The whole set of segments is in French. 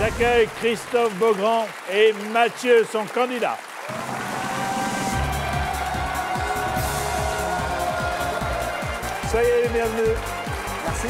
J'accueille Christophe Beaugrand et Mathieu, son candidat. Soyez les bienvenus. Merci.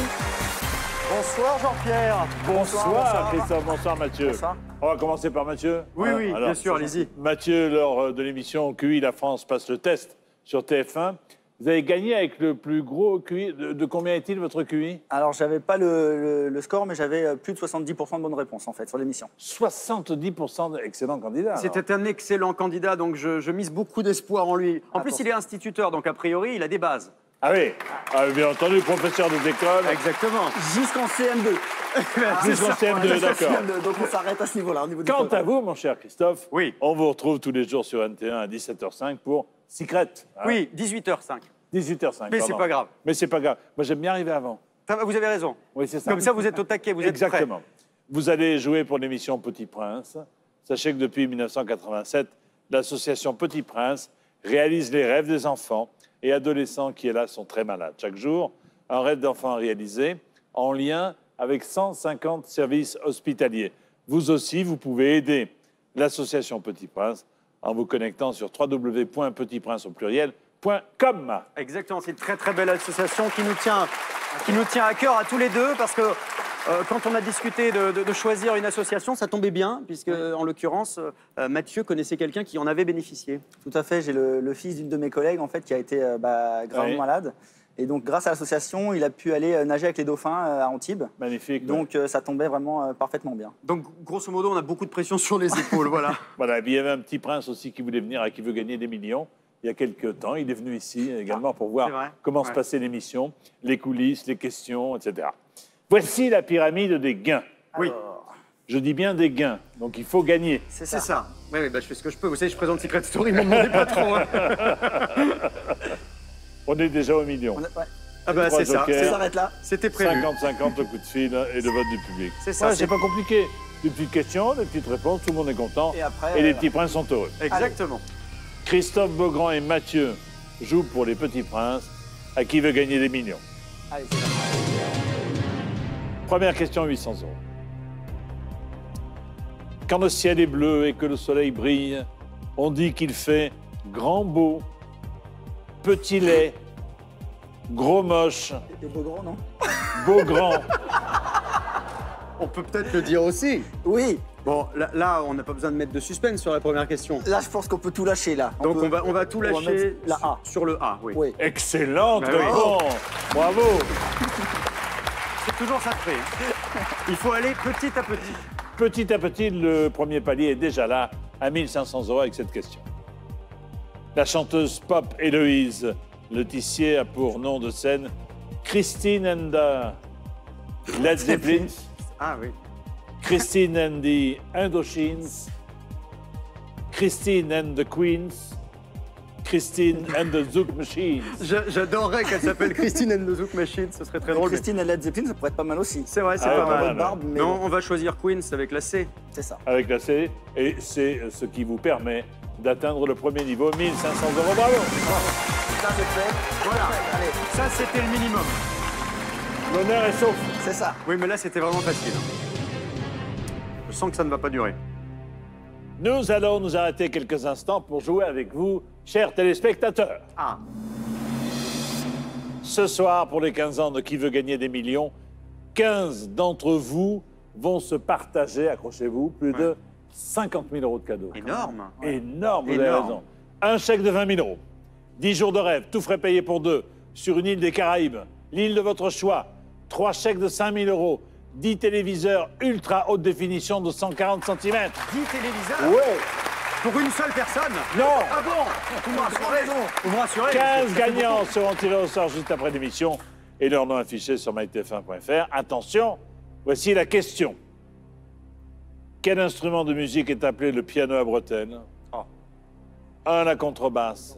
Bonsoir Jean-Pierre. Bonsoir Christophe, bonsoir Mathieu. Bonsoir. On va commencer par Mathieu. Oui, oui, Alors, bien sûr, allez-y. Mathieu, lors de l'émission QI, la France passe le test sur TF1. Vous avez gagné avec le plus gros QI. De combien est-il votre QI? Alors, j'avais pas le score, mais j'avais plus de 70% de bonnes réponses, en fait, sur l'émission. 70% d'excellents candidats. C'était un excellent candidat, donc je mise beaucoup d'espoir en lui. En plus, il est instituteur, donc a priori, il a des bases. Ah oui, bien entendu, professeur des écoles. Exactement. Jusqu'en CM2. Jusqu'en CM2, d'accord. Donc, on s'arrête à ce niveau-là. Au niveau du Quant programme. à vous, mon cher Christophe, Oui. on vous retrouve tous les jours sur NT1 à 17h05 pour Secret. Hein. Oui, 18h05. 18h05. Mais c'est pardon. pas grave. Mais c'est pas grave. Moi, j'aime bien arriver avant. Ça va, vous avez raison. Oui, c'est ça. Comme ça, vous êtes au taquet, vous êtes prêts. Exactement. Vous allez jouer pour l'émission Petit Prince. Sachez que depuis 1987, l'association Petit Prince réalise les rêves des enfants et adolescents qui, hélas, sont très malades. Chaque jour, un rêve d'enfant à réaliser en lien avec 150 services hospitaliers. Vous aussi, vous pouvez aider l'association Petit Prince en vous connectant sur www.petitprince au pluriel.com. Exactement, c'est une très très belle association qui nous tient à cœur à tous les deux parce que quand on a discuté de choisir une association, ça tombait bien puisque en l'occurrence Mathieu connaissait quelqu'un qui en avait bénéficié. Tout à fait. J'ai le fils d'une de mes collègues, en fait, qui a été gravement malade. Et donc, grâce à l'association, il a pu aller nager avec les dauphins à Antibes. Magnifique. Donc, ça tombait vraiment parfaitement bien. Donc grosso modo, on a beaucoup de pression sur les épaules, voilà. Voilà, et puis il y avait un petit prince aussi qui voulait venir et qui veut gagner des millions. Il y a quelques temps, il est venu ici également pour voir comment se passait l'émission, les coulisses, les questions, etc. Voici la pyramide des gains. Oui. Je dis bien des gains, donc il faut gagner. C'est ça. Oui, oui, bah, je fais ce que je peux. Vous savez, je présente Secret Story, ils m'ont demandé pas trop. Hein. On est déjà au million. Ah bah c'est ça. jokers. Ça s'arrête là. C'était prévu. 50-50 le coup de fil et le vote du public. C'est ça. Ouais, c'est pas compliqué. Des petites questions, des petites réponses, tout le monde est content. Et après, les petits princes sont heureux. Exactement. Christophe Beaugrand et Mathieu jouent pour les petits princes. À qui veut gagner des millions? Allez, c'est parti. Première question, 800 €. Quand le ciel est bleu et que le soleil brille, on dit qu'il fait grand beau, petit laid, gros moche, Et Beaugrand, non? beau grand. On peut peut-être le dire aussi. Oui. Bon, là, on n'a pas besoin de mettre de suspense sur la première question. Là, je pense qu'on peut tout lâcher, là. Donc on va tout on va lâcher mettre la A. sur le A, oui. Oui. Excellente Mais bravo. réponse. Bravo. C'est toujours ça de fait. Il faut aller petit à petit. Petit à petit, le premier palier est déjà là, à 1500 € avec cette question. La chanteuse pop Héloïse Letizier a pour nom de scène Christine and the Led Zeppelin, Ah oui. Christine and the Indochines, Christine and the Queens, Christine and the Zouk Machines. J'adorerais qu'elle s'appelle Christine and the Zouk Machine, ce serait très drôle. Christine et Led Zeppelin, ça pourrait être pas mal aussi. C'est vrai, c'est Ah, pas pas mal. mal. Barbe, mais Non, bon, on va choisir Queens avec la C. c'est ça. Avec la C, et c'est ce qui vous permet d'atteindre le premier niveau, 1500 €. Bravo. Ça, c'est fait. Voilà. Allez, Ça, c'était le minimum. L'honneur est sauf. c'est ça. Oui, mais là, c'était vraiment facile. Je sens que ça ne va pas durer. Nous allons nous arrêter quelques instants pour jouer avec vous, chers téléspectateurs. Ah. Ce soir, pour les 15 ans de Qui veut gagner des millions, 15 d'entre vous vont se partager, accrochez-vous, plus de 50 000 € de cadeaux. Énorme. Énorme, vous avez Énorme. raison. Un chèque de 20 000 €, 10 jours de rêve, tout frais payé pour deux, sur une île des Caraïbes, l'île de votre choix, 3 chèques de 5 000 €, 10 téléviseurs ultra haute définition de 140 cm. 10 téléviseurs Ouais. pour une seule personne. Non. Ah bon? Vous me rassurez. Vous me rassurez. 15 gagnants seront tirés au sort juste après l'émission et leur nom affiché sur mytf1.fr. Attention, voici la question. Quel instrument de musique est appelé le piano à bretelles? 1, la contrebasse,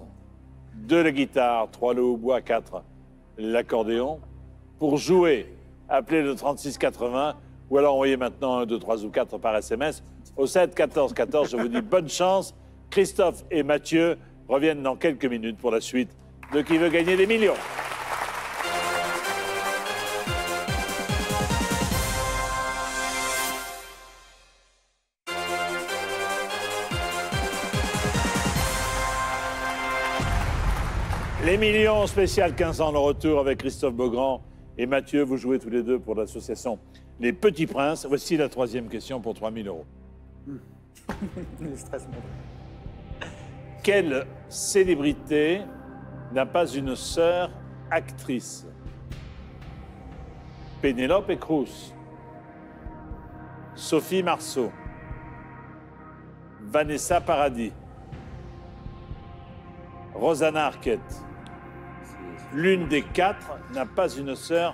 2, la guitare, 3, le hautbois, 4, l'accordéon. Pour jouer, appelez le 3680 ou alors envoyez maintenant 1, 2, 3 ou 4 par SMS au 7 14 14. Je vous dis bonne chance. Christophe et Mathieu reviennent dans quelques minutes pour la suite de Qui veut gagner des millions. Les millions spécial 15 ans, le retour avec Christophe Beaugrand et Mathieu. Vous jouez tous les deux pour l'association Les Petits Princes. Voici la troisième question pour 3 000 €. Le stress monte. Quelle célébrité n'a pas une sœur actrice? Pénélope Cruz, Sophie Marceau, Vanessa Paradis, Rosanna Arquette. L'une des quatre n'a pas une sœur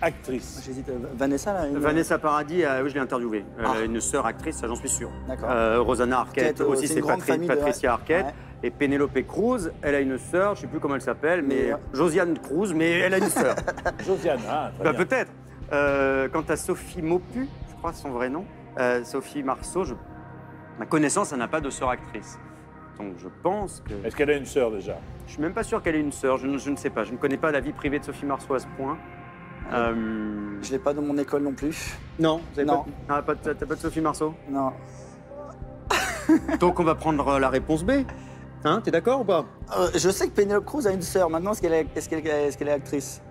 actrice. J'hésite. Vanessa, là Vanessa Paradis, oui, je l'ai interviewée. Elle Ah. a une sœur actrice, ça j'en suis sûr. D'accord. Rosanna Arquette, Arquette, aussi c'est c'est une grande famille de- Patricia Arquette. Ouais. Et Pénélope Cruz, elle a une sœur, je ne sais plus comment elle s'appelle, mais Mais- Josiane Cruz, mais elle a une sœur. Josiane, ah, très Bah, bien. peut-être. Quant à Sophie Maupu, je crois son vrai nom, Sophie Marceau, ma connaissance, elle n'a pas de sœur actrice. Donc je pense que... Est-ce qu'elle a une sœur déjà? Je suis même pas sûr qu'elle ait une sœur, je ne sais pas. Je ne connais pas la vie privée de Sophie Marceau à ce point. Je l'ai pas dans mon école non plus. Non, vous avez Non. t'as pas de Sophie Marceau? Non. Donc on va prendre la réponse B. Hein, t'es d'accord ou pas? Je sais que Penelope Cruz a une sœur. Maintenant, est-ce qu'elle est actrice?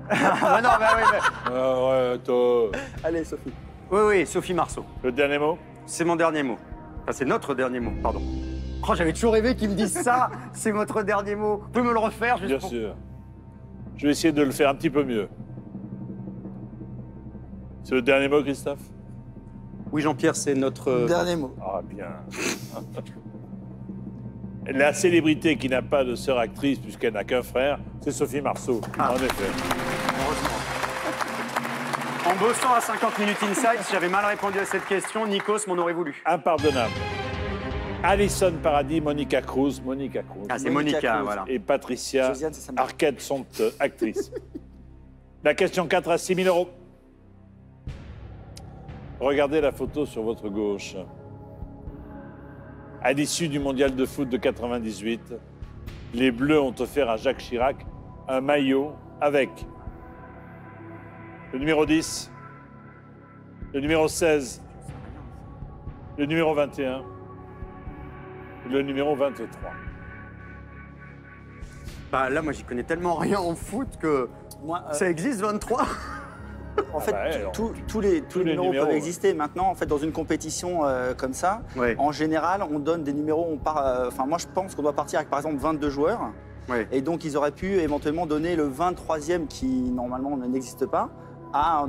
Ah non, bah oui, Ouais, toi. Allez, Sophie. oui, Sophie Marceau. Le dernier mot? C'est mon dernier mot. Enfin, c'est notre dernier mot, pardon. Oh, j'avais toujours rêvé qu'ils me disent ça. C'est votre dernier mot. Vous pouvez me le refaire juste Bien pour- sûr. Je vais essayer de le faire un petit peu mieux. C'est le dernier mot, Christophe? Oui, Jean-Pierre, c'est notre... Dernier mot. Ah, bien. La célébrité qui n'a pas de sœur actrice, puisqu'elle n'a qu'un frère, c'est Sophie Marceau, en effet. Heureusement. En bossant à 50 minutes inside, si j'avais mal répondu à cette question, Nikos m'en aurait voulu. Impardonnable. Alison Paradis, Monica Cruz, Ah, c'est Monica Monica, Cruz. voilà. et Patricia Josiane, c'est ça. Arquette sont actrices. La question 4 à 6 000 €. Regardez la photo sur votre gauche. À l'issue du mondial de foot de 98, les Bleus ont offert à Jacques Chirac un maillot avec le numéro 10, le numéro 16, le numéro 21 et le numéro 23. Bah, là, moi, j'y connais tellement rien en foot que Moi, ça existe 23. en fait, bah ouais, alors, tous les numéros numéros, peuvent ouais. exister. Maintenant, en fait, dans une compétition comme ça, Ouais. en général, on donne des numéros. On part. Enfin, moi, je pense qu'on doit partir avec, par exemple, 22 joueurs. Ouais. Et donc, ils auraient pu éventuellement donner le 23e qui, normalement, n'existe pas, en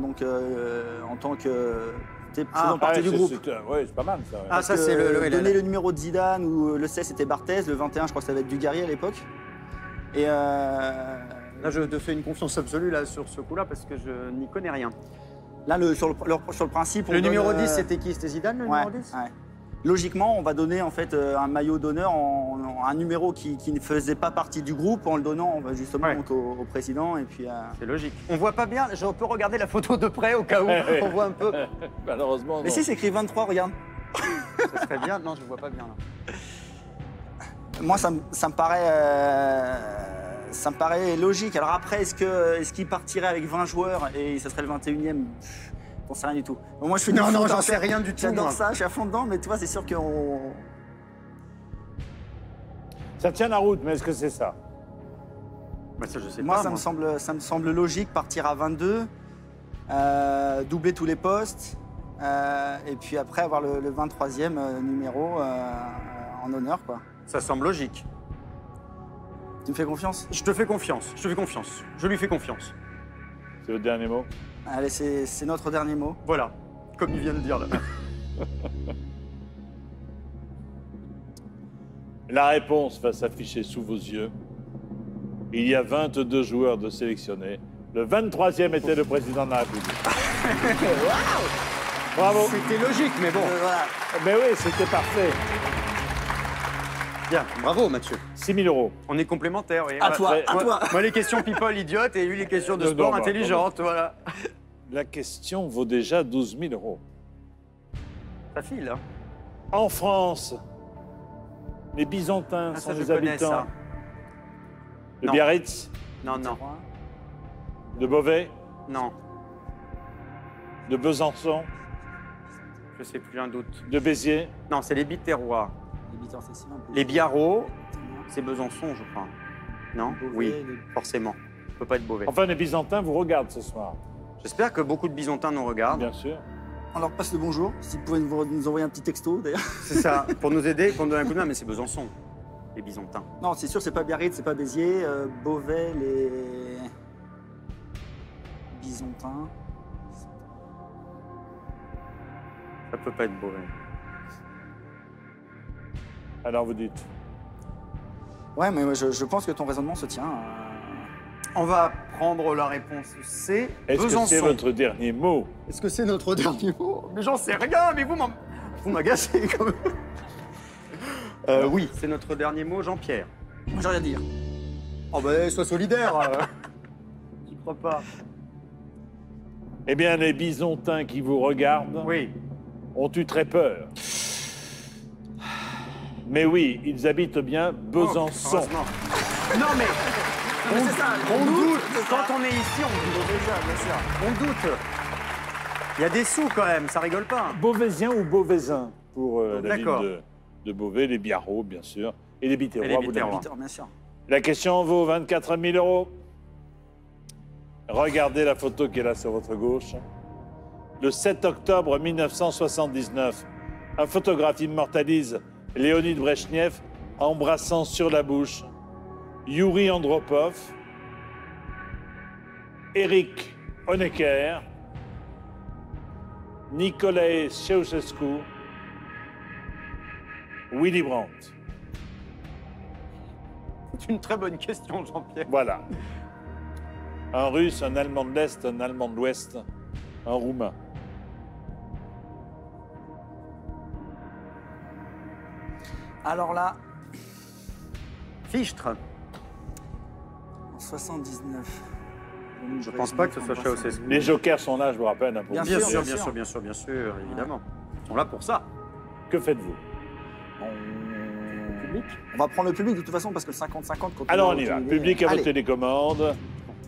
tant que faisant partie du groupe. C'est pas mal ça. ouais. Ah, ça, Que c'est le... donner le numéro de Zidane ou le 16 c'était Barthez, le 21 je crois que ça va être Dugarry à l'époque. Et Là, je te fais une confiance absolue là, sur ce coup-là parce que je n'y connais rien. là sur le principe, on Le donne, numéro 10, c'était qui? C'était Zidane, le ouais, numéro 10? ouais. Logiquement, on va donner en fait un maillot d'honneur, un numéro qui ne faisait pas partie du groupe, en le donnant justement Ouais. donc, au président et puis. C'est logique. On voit pas bien, je peux regarder la photo de près au cas où on voit un peu. Malheureusement, Mais non. si c'est écrit 23, regarde. Ça serait bien. Non, je vois pas bien là. Moi, ça me paraît logique. Alors après, est-ce qu'il partirait avec 20 joueurs et ça serait le 21e? J'en sais rien du tout. Moi, je suis Non, du non, foot, j'en hein, sais rien du tout, J'adore moi. ça, je suis à fond dedans, mais tu vois, c'est sûr qu'on. Ça tient la route, mais est-ce que c'est ça? Bah, ça, je sais Moi, pas. ça me semble logique, partir à 22, doubler tous les postes, et puis après avoir le 23e numéro en honneur, quoi. Ça semble logique. Tu me fais confiance? Je te fais confiance. Je te fais confiance. Je lui fais confiance. C'est le dernier mot? Allez, c'est notre dernier mot. Voilà. Comme il vient de dire là. La réponse va s'afficher sous vos yeux. Il y a 22 joueurs de sélectionnés. Le 23e était le président de la République. Bravo. C'était logique, mais bon. Voilà. Mais oui, c'était parfait. Bien. Bravo, Mathieu. 6 000 €. On est complémentaires. Oui. À toi, ouais. à toi. Moi, les questions people idiotes et lui, les questions de Non, sport non, bah, intelligentes. Voilà. La question vaut déjà 12 000 €. Ça file, hein. En France, les Byzantins Ah, sont ça, je des connais habitants ça. de Non. Biarritz, Non, non, de Beauvais, non. de Besançon, Je sais plus, un doute. de Béziers. Non, c'est les Biterrois. Les Biterrois, c'est si simple. Les Biarros, c'est Besançon, je crois. Non? Beauvais, Oui, les- forcément. Ça peut pas être Beauvais. Enfin, les Byzantins vous regardent ce soir. J'espère que beaucoup de Byzantins nous regardent. Bien sûr. On leur passe le bonjour. Si vous pouvez nous envoyer un petit texto, d'ailleurs. C'est ça, pour nous aider, pour nous donner un coup de main, mais c'est Besançon, les Byzantins. Non, c'est sûr, c'est pas Biarritz, c'est pas Béziers. Beauvais, les Byzantins. Ça peut pas être Beauvais. Alors vous dites. Ouais, mais ouais, je pense que ton raisonnement se tient. On va prendre la réponse C. Est-ce que c'est Besançon. votre dernier mot? Est-ce que c'est notre dernier mot? Mais j'en sais rien, mais vous m'agacez quand même. Oui, c'est notre dernier mot, Jean-Pierre. Moi, j'ai rien à dire. Oh ben, sois solidaire. J'y crois pas. Eh bien, les Byzantins qui vous regardent Oui. ont eu très peur. Mais oui, ils habitent bien Besançon. Heureusement. Non mais, c'est ça, on doute. c'est Quand ça. on est ici, on doute. Il y a des sous quand même, ça rigole pas. Beauvaisien ou Beauvaisin pour la ville D'accord. de Beauvais, les Biarros, bien sûr, et les Biterrois. Et les vous l'avez Biterrois. dit. Bien sûr. La question vaut 24 000 €. Regardez la photo qui est là sur votre gauche. Le 7 octobre 1979, un photographe immortalise Léonid Brejnev embrassant sur la bouche Yuri Andropov, Eric Honecker, Nicolae Ceausescu, Willy Brandt. C'est une très bonne question, Jean-Pierre. Voilà. Un Russe, un Allemand de l'Est, un Allemand de l'Ouest, un Roumain. Alors là, Fichtre. en 79. Je pense pas que ce soit Ceausescu. Les jokers sont là, je vous rappelle. Hein, pour Bien vous Bien sûr, sûr, dire. bien sûr. bien sûr, évidemment. Ils sont là pour ça. Que faites-vous? On va prendre le public de toute façon parce que le 50-50. quand Alors a on y va. utilisé- Public à Allez. vos télécommandes.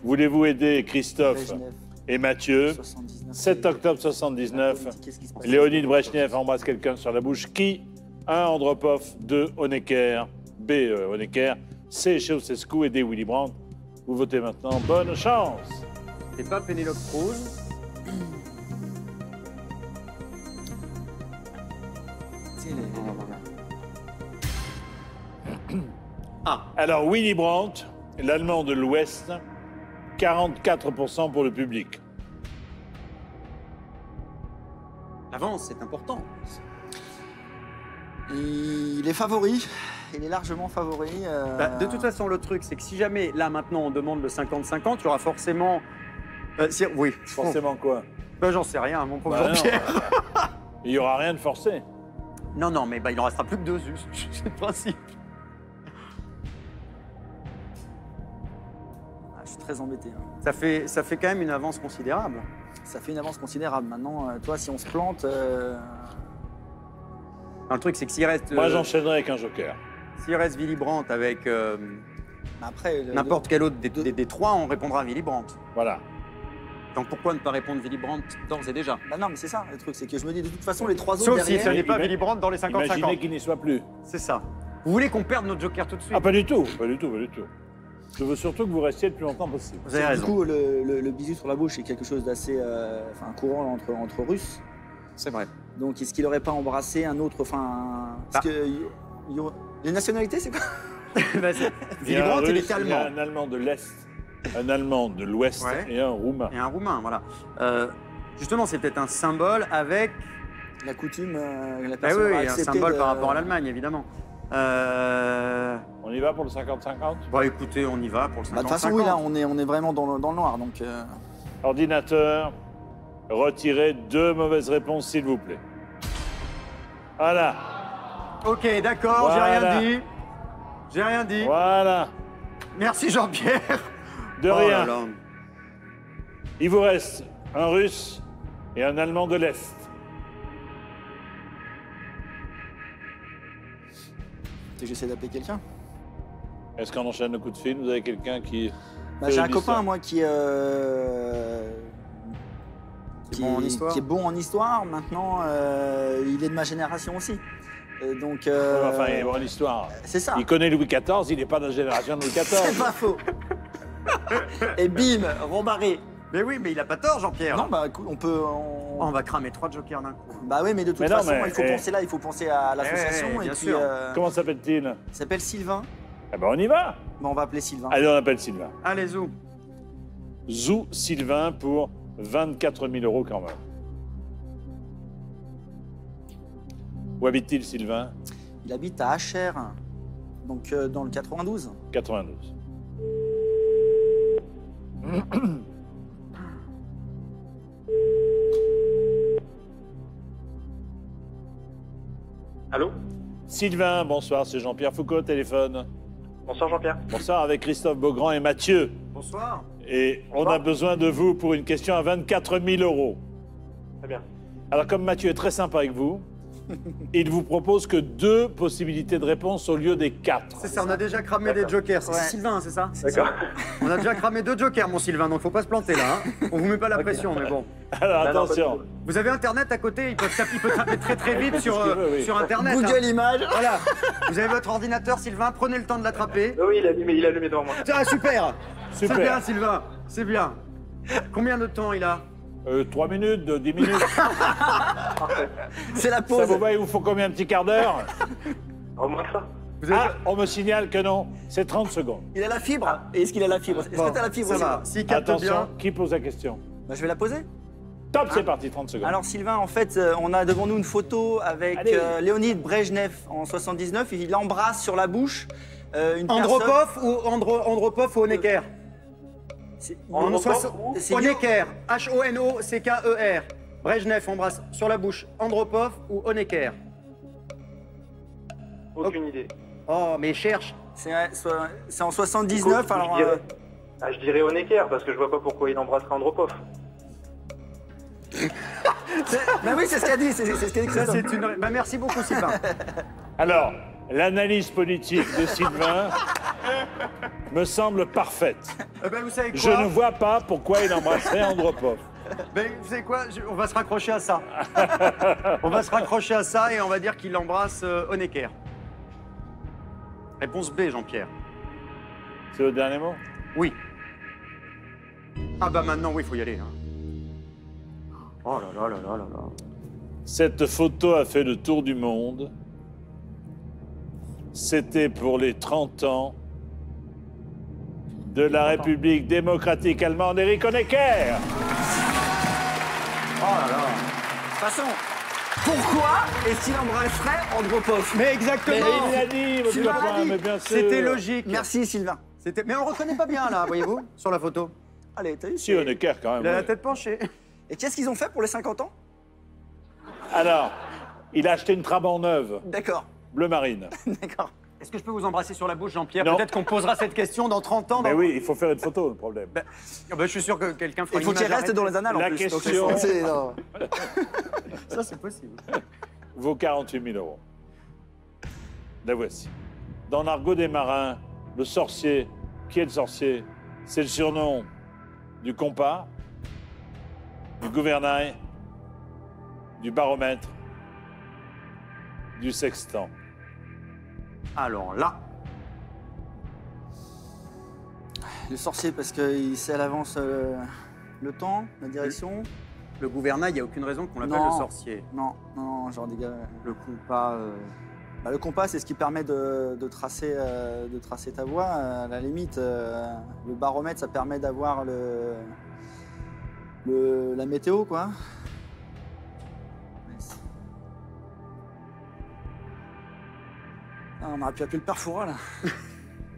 Voulez-vous aider Christophe Brejnev, et Mathieu? 79, 7 c'est- octobre 79. Qu'est-ce qui se passe? Léonid Brejnev embrasse quelqu'un sur la bouche. Qui? 1. Andropov. 2. Honecker. B. Honecker. C. Ceausescu et D. Willy Brandt. Vous votez maintenant. Bonne chance. C'est pas Pénélope Cruz. C'est les- Alors, Willy Brandt, l'Allemand de l'Ouest, 44% pour le public. L'avance, c'est important. Il est favori. Il est largement favori. Bah, de toute façon, le truc, c'est que si jamais, là, maintenant, on demande le 50-50, il y aura forcément... oui, Forcément quoi? Ben, j'en sais rien, mon pauvre Bah non. Jean-Pierre. Il n'y aura rien de forcé. Non, non, mais bah, il en restera plus que deux, c'est le principe. Ah, je suis très embêté. Hein. Ça fait quand même une avance considérable. Ça fait une avance considérable. Maintenant, toi, si on se plante, Non, le truc, c'est que s'il reste, Moi, j'enchaînerai avec un joker. s'il reste Willy Brandt avec après, n'importe quel autre des trois, on répondra à Willy Brandt. Voilà. Donc pourquoi ne pas répondre Willy Brandt d'ores et déjà? Bah non, mais c'est ça le truc, c'est que je me dis de toute façon les trois autres Sauf si derrière. ce n'est pas Ima- Willy Brandt dans les 50-50. Imaginez qu'il n'y soit plus. C'est ça. Vous voulez qu'on perde notre joker tout de suite? Ah, pas du tout. Pas du tout, pas du tout. Je veux surtout que vous restiez le plus longtemps possible. Vous avez Du raison. coup, le bisou sur la bouche est quelque chose d'assez courant entre Russes. C'est vrai. Donc, est-ce qu'il n'aurait pas embrassé un autre, parce que les nationalités, c'est quoi? Bah, Il y a Willy un Brandt, il Russe, était il y a allemand. un Allemand de l'Est, un Allemand de l'Ouest Ouais. et un Roumain. Et un Roumain, voilà. Justement, c'est peut-être un symbole avec... La coutume, la Bah personne oui, aura un accepté symbole de- par rapport à l'Allemagne, évidemment. On y va pour le 50-50? Bon, écoutez, on y va pour le 50-50. Bah, de toute façon, oui, là, on est vraiment dans le noir, donc... Ordinateur, retirez 2 mauvaises réponses, s'il vous plaît. Voilà, Ok, d'accord, Voilà. j'ai rien dit. J'ai rien dit. voilà. Merci Jean-Pierre. De Oh rien. là là. Il vous reste un Russe et un Allemand de l'Est. J'essaie d'appeler quelqu'un. Est-ce qu'on enchaîne le coup de fil? Vous avez quelqu'un qui... Bah, j'ai un copain, moi, qui Qui est bon en histoire. Qui est bon en histoire. Maintenant, il est de ma génération aussi. Donc, Enfin, il y a une histoire. c'est ça. Il connaît Louis XIV, il n'est pas de la génération de Louis C'est XIV. pas faux. Et bim, rembarré. Mais oui, mais il a pas tort, Jean-Pierre. Non, bah écoute, on peut. Oh, on va cramer 3 jokers d'un coup. Bah oui, mais de toute Mais non, façon, mais, il faut penser là, il faut penser à l'association. bien et puis, sûr. Comment s'appelle-t-il? il s'appelle Sylvain. Eh ben, on y va. Bah, on va appeler Sylvain. Allez, on appelle Sylvain. Allez, Zou. Zou Sylvain pour 24 000 € quand même. Où habite-t-il, Sylvain? Il habite à Achères, donc dans le 92. 92. Allô? Sylvain, bonsoir, c'est Jean-Pierre Foucault au téléphone. Bonsoir Jean-Pierre. Bonsoir avec Christophe Beaugrand et Mathieu. Bonsoir. Et on a besoin de vous pour une question à 24 000 €. Très bien. Alors comme Mathieu est très sympa avec vous, il vous propose que 2 possibilités de réponse au lieu des 4. C'est ça, on a déjà cramé des jokers. C'est Ouais. Sylvain, c'est ça? D'accord. On a déjà cramé 2 jokers, mon Sylvain, donc faut pas se planter là. Hein. On vous met pas la pression, mais bon. Alors Non, non, attention, pas de Vous avez Internet à côté, il peut taper très très vite sur, qu'il veut, oui. sur Internet. Google hein. Images. Voilà. Vous avez votre ordinateur, Sylvain, prenez le temps de l'attraper. Oui, il a allumé devant moi. Ah, super. C'est super. bien, Sylvain, c'est bien. Combien de temps il a? 3 minutes, 10 minutes. C'est la Ça pause. vous va, il vous faut combien, un petit quart d'heure? Au moins que ça. Vous avez... Ah, on me signale que non, c'est 30 secondes. Il a la fibre. Et est-ce qu'il a la fibre? Est-ce Bon, que tu as la fibre ça aussi? va. S'il capte Attention, bien. qui pose la question? Bah, je vais la poser. Top, c'est parti, 30 secondes. Alors Sylvain, en fait, on a devant nous une photo avec Allez. Léonid Brejnev en 79. Il embrasse sur la bouche une personne. Andropov ou Honecker? C'est- Andropov c'est Honecker. H-O-N-O-C-K-E-R. Brejnev embrasse sur la bouche. Andropov ou Honecker? Aucune idée. Oh, mais cherche. C'est en 79. Écoute, Alors, je dirais Honecker, parce que je vois pas pourquoi il embrasserait Andropov. bah oui, c'est ce qu'a dit. C'est ce qu'a dit Ça, Christophe. c'est une... Bah, merci beaucoup, Sylvain. Alors, l'analyse politique de Sylvain me semble parfaite. Eh ben, vous savez quoi? Je ne vois pas pourquoi il embrasserait Andropov. Ben, vous savez quoi? On va se raccrocher à ça. On va se raccrocher à ça et on va dire qu'il embrasse Honecker. Réponse B, Jean-Pierre. C'est le dernier mot? Oui. Ah bah maintenant, oui, il faut y aller. Hein. Oh là là là là là là. Cette photo a fait le tour du monde. C'était pour les 30 ans de la République démocratique allemande, Erich Honecker. Oh là là. De toute façon, pourquoi est-ce qu'il embrasserait Andropov? Mais exactement. Mais il l'a dit, votre Sylvain l'a copain, dit. mais bien sûr. C'était logique. Merci Sylvain. Mais on le reconnaît pas bien là, voyez-vous, sur la photo. Allez, t'as vu? Si, Honecker, quand même. Il a la ouais. tête penchée. Et qu'est-ce qu'ils ont fait pour les 50 ans? Alors, il a acheté une Trabant neuve, D'accord, bleu marine. d'accord. Est-ce que je peux vous embrasser sur la bouche, Jean-Pierre? Non. Peut-être qu'on posera cette question dans 30 ans. Mais dans- oui, il faut faire une photo, le problème. Ah bah, je suis sûr que quelqu'un fera Il faut une qu'il image reste dans les annales en La plus. donc question- non. Ça, c'est possible. Vaut 48 000 €. La voici. Dans l'argot des marins, le sorcier, qui est le sorcier? C'est le surnom du compas, du gouvernail, du baromètre, du sextant. Alors là, Le sorcier parce qu'il sait à l'avance le temps, la direction. le gouvernail, il n'y a aucune raison qu'on l'appelle Non. le sorcier. Non, non, genre des gars. Le compas. Bah, le compas, c'est ce qui permet de tracer ta voie. À la limite, le baromètre, ça permet d'avoir la météo, quoi. Ah, on aurait pu appeler le père Fouras, là.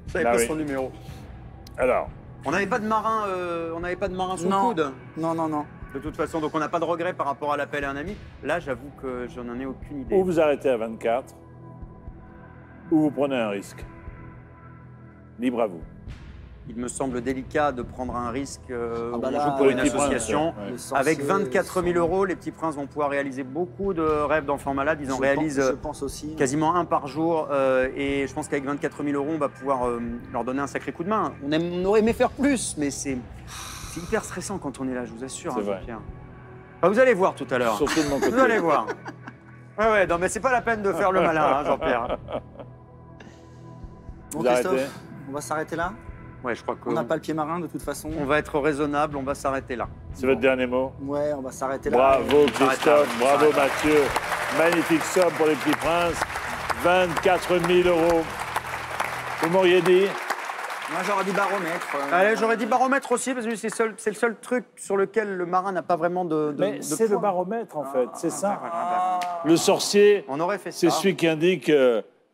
Je savais Bah pas oui. son numéro. Alors, On n'avait pas de marin, sous le Non. coude. Non, non, non. De toute façon, donc on n'a pas de regret par rapport à l'appel à un ami. Là, j'avoue que j'en ai aucune idée. ou vous arrêtez à 24, ou vous prenez un risque. Libre à vous. Il me semble délicat de prendre un risque Ah où bah on là, joue pour Les une Petits Princes, association. ouais. Les sorciers, Avec 24 000 sont- euros, les petits princes vont pouvoir réaliser beaucoup de rêves d'enfants malades. Ils en réalisent Je pense aussi. quasiment un par jour. Et je pense qu'avec 24 000 euros, on va pouvoir leur donner un sacré coup de main. On aurait aimé faire plus, mais c'est hyper stressant quand on est là, je vous assure. C'est hein, vrai. Jean-Pierre. Bah, vous allez voir tout à l'heure. Surtout de mon côté. Vous allez voir. Ouais, non, mais c'est pas la peine de faire le malin, hein, Jean-Pierre. Bon, Vous Christophe, arrêtez on va s'arrêter là. Ouais, je crois On n'a pas le pied marin de toute façon. on va être raisonnable, on va s'arrêter là. C'est votre dernier mot? Ouais, on va s'arrêter là. Bravo s'arrête là, Christophe, on bravo s'arrête là. Mathieu. Magnifique somme pour les petits princes. 24 000 euros. Vous m'auriez dit? Moi, j'aurais dit baromètre. Allez, j'aurais dit baromètre aussi, parce que c'est le seul truc sur lequel le marin n'a pas vraiment de Mais c'est le poids. baromètre en fait, c'est ça. Voilà, Le sorcier, on aurait fait ça. c'est celui qui indique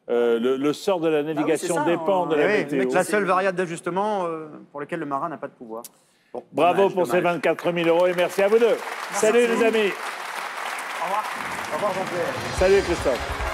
le sort de la navigation c'est ça, dépend de Eh la oui, météo. la seule variable d'ajustement pour laquelle le marin n'a pas de pouvoir. Bon, Bravo dommage, pour ces dommage. 24 000 euros et merci à vous deux. Salut les amis. Au revoir. Au revoir, Jean-Pierre. Salut Christophe.